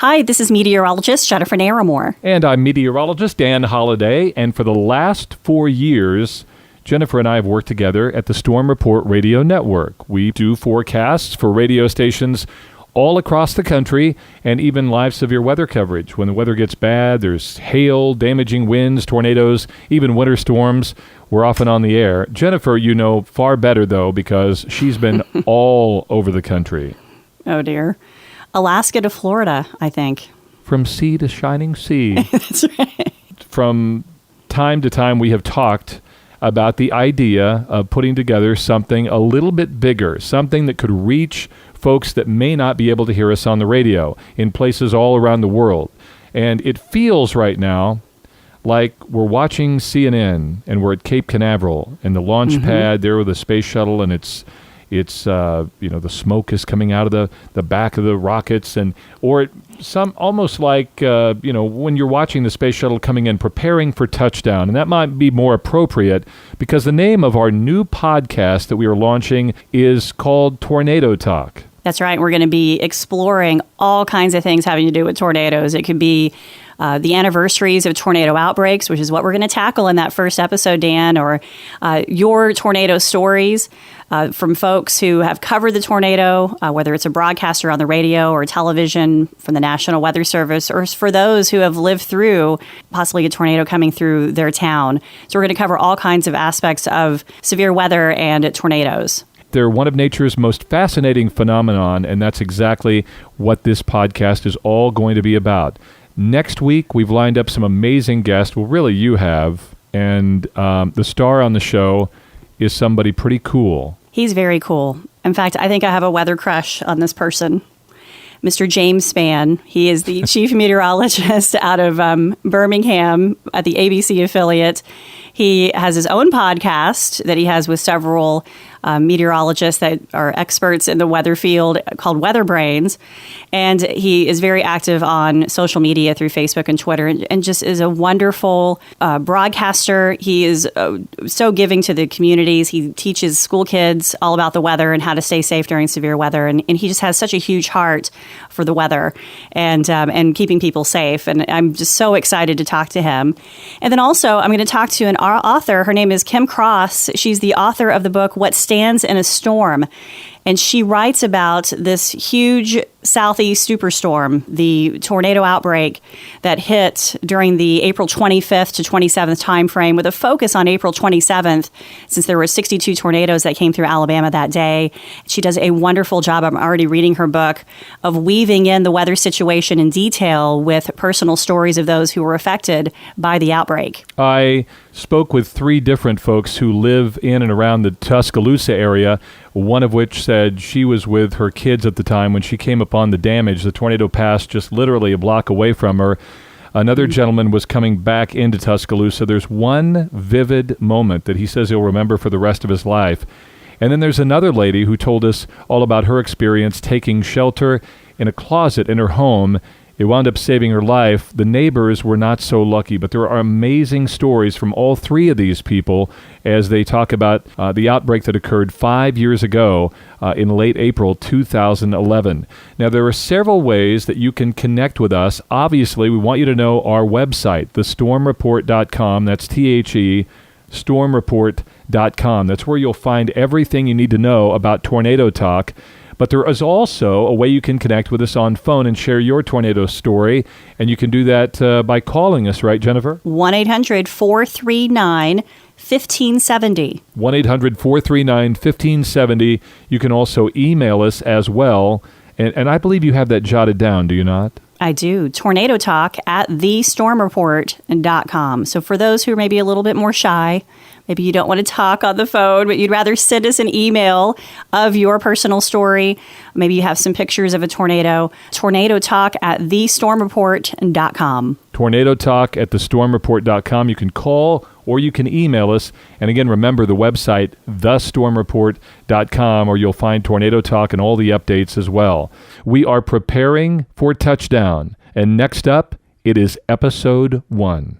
Hi, this is meteorologist Jennifer Narramore. And I'm meteorologist Dan Holiday. And for the last 4 years, Jennifer and I have worked together at the Storm Report Radio Network. We do forecasts for radio stations all across the country and even live severe weather coverage. When the weather gets bad, there's hail, damaging winds, tornadoes, even winter storms. We're often on the air. Jennifer, you know far better, though, because she's been all over the country. Oh, dear. Alaska to Florida, I think. From sea to shining sea. That's right. From time to time, we have talked about the idea of putting together something a little bit bigger, something that could reach folks that may not be able to hear us on the radio in places all around the world. And it feels right now like we're watching CNN and we're at Cape Canaveral and the launch pad there with the space shuttle, and it's the smoke is coming out of the back of the rockets, almost like when you're watching the space shuttle coming in, preparing for touchdown. And that might be more appropriate because the name of our new podcast that we are launching is called Tornado Talk. That's right. We're going to be exploring all kinds of things having to do with tornadoes. It could be the anniversaries of tornado outbreaks, which is what we're going to tackle in that first episode, Dan, or your tornado stories from folks who have covered the tornado, whether it's a broadcaster on the radio or television from the National Weather Service, or for those who have lived through possibly a tornado coming through their town. So we're going to cover all kinds of aspects of severe weather and tornadoes. They're one of nature's most fascinating phenomenon, and that's exactly what this podcast is all going to be about. Next week, we've lined up some amazing guests. Well, really, you have. And the star on the show is somebody pretty cool. He's very cool. In fact, I think I have a weather crush on this person. Mr. James Spann. He is the chief meteorologist out of Birmingham at the ABC affiliate. He has his own podcast that he has with several meteorologists that are experts in the weather field called Weather Brains. And he is very active on social media through Facebook and Twitter and just is a wonderful broadcaster. He is so giving to the communities. He teaches school kids all about the weather and how to stay safe during severe weather. And he just has such a huge heart for the weather and keeping people safe. And I'm just so excited to talk to him. And then also, I'm going to talk to an author. Her name is Kim Cross. She's the author of the book, What Stands in a Storm. And she writes about this huge southeast superstorm, the tornado outbreak that hit during the April 25th to 27th timeframe, with a focus on April 27th, since there were 62 tornadoes that came through Alabama that day. She does a wonderful job. I'm already reading her book of weaving in the weather situation in detail with personal stories of those who were affected by the outbreak. I spoke with 3 different folks who live in and around the Tuscaloosa area, one of which said she was with her kids at the time when she came upon the damage. The tornado passed just literally a block away from her. Another gentleman was coming back into Tuscaloosa. There's one vivid moment that he says he'll remember for the rest of his life. And then there's another lady who told us all about her experience taking shelter in a closet in her home. It wound up saving her life. The neighbors were not so lucky, but there are amazing stories from all 3 of these people as they talk about the outbreak that occurred 5 years ago in late April 2011. Now, there are several ways that you can connect with us. Obviously, we want you to know our website, thestormreport.com. That's THE, stormreport.com. That's where you'll find everything you need to know about Tornado Talk. But there is also a way you can connect with us on phone and share your tornado story. And you can do that by calling us, right, Jennifer? 1-800-439-1570. 1-800-439-1570. You can also email us as well. And I believe you have that jotted down, do you not? I do. Tornado Talk at thestormreport.com. So for those who are maybe a little bit more shy, maybe you don't want to talk on the phone, but you'd rather send us an email of your personal story. Maybe you have some pictures of a tornado. Tornado Talk at thestormreport.com. Tornado Talk at thestormreport.com. You can call or you can email us. And again, remember the website, thestormreport.com, or you'll find Tornado Talk and all the updates as well. We are preparing for touchdown. And next up, it is episode 1.